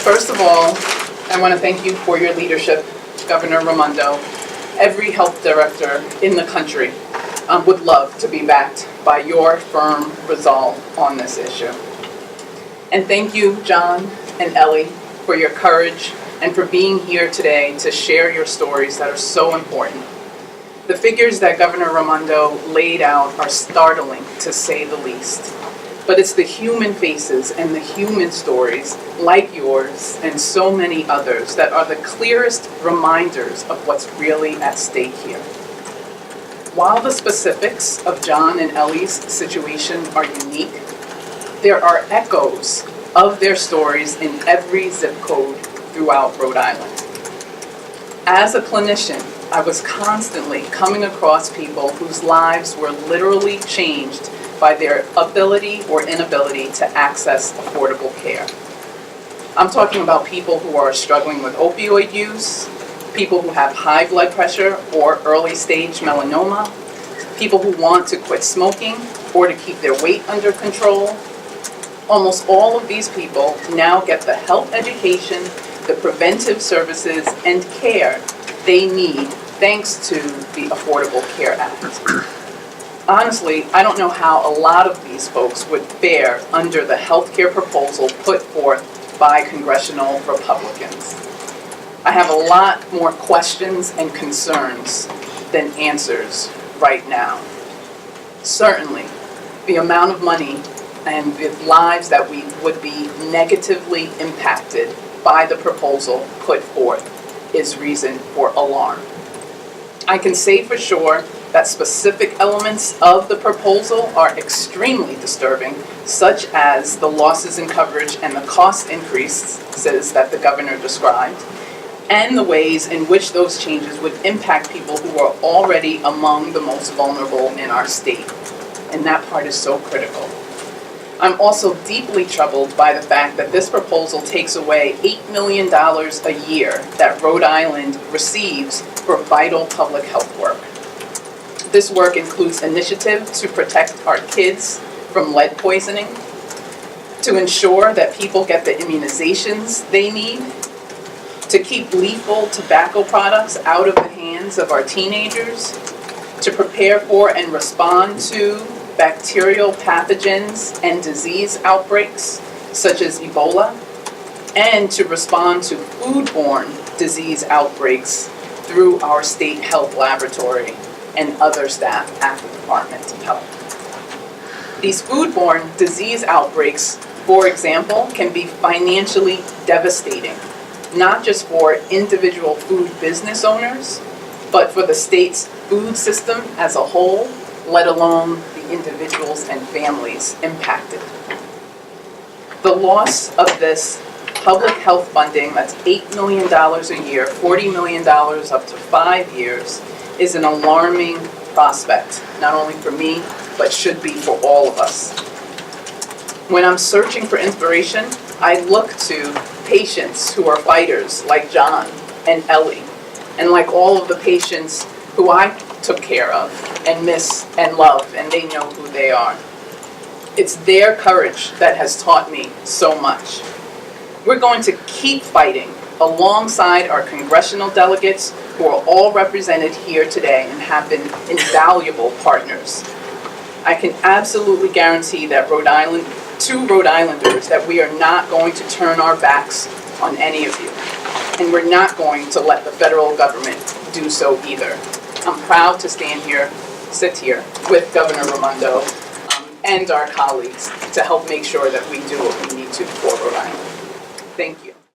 First of all, I want to thank you for your leadership, Governor Raimondo. Every health director in the country would love to be backed by your firm resolve on this issue. And thank you, John and Ellie, for your courage and for being here today to share your stories that are so important. The figures that Governor Raimondo laid out are startling, to say the least. But it's the human faces and the human stories, like yours and so many others, that are the clearest reminders of what's really at stake here. While the specifics of John and Ellie's situation are unique, there are echoes of their stories in every zip code throughout Rhode Island. As a clinician, I was constantly coming across people whose lives were literally changed by their ability or inability to access affordable care. I'm talking about people who are struggling with opioid use, people who have high blood pressure or early stage melanoma, people who want to quit smoking or to keep their weight under control. Almost all of these people now get the health education, the preventive services, and care they need thanks to the Affordable Care Act. Honestly, I don't know how a lot of these folks would fare under the healthcare proposal put forth by congressional Republicans. I have a lot more questions and concerns than answers right now. Certainly, the amount of money and the lives that we would be negatively impacted by the proposal put forth is reason for alarm. I can say for sure that specific elements of the proposal are extremely disturbing, such as the losses in coverage and the cost increases that the governor described, and the ways in which those changes would impact people who are already among the most vulnerable in our state. And that part is so critical. I'm also deeply troubled by the fact that this proposal takes away $8 million a year that Rhode Island receives for vital public health work. This work includes initiatives to protect our kids from lead poisoning, to ensure that people get the immunizations they need, to keep lethal tobacco products out of the hands of our teenagers, to prepare for and respond to bacterial pathogens and disease outbreaks such as Ebola, and to respond to foodborne disease outbreaks through our state health laboratory and other staff at the Department of Health. These foodborne disease outbreaks, for example, can be financially devastating, not just for individual food business owners, but for the state's food system as a whole, let alone the individuals and families impacted. The loss of this public health funding, that's $8 million a year, $40 million up to 5 years, is an alarming prospect, not only for me, but should be for all of us. When I'm searching for inspiration, I look to patients who are fighters like John and Ellie, and like all of the patients who I took care of and miss and love, and they know who they are. It's their courage that has taught me so much. We're going to keep fighting alongside our congressional delegates who are all represented here today and have been invaluable partners. I can absolutely guarantee that Rhode Islanders that we are not going to turn our backs on any of you, and we're not going to let the federal government do so either. I'm proud to sit here with Governor Raimondo and our colleagues to help make sure that we do what we need to for Rhode Island. Thank you.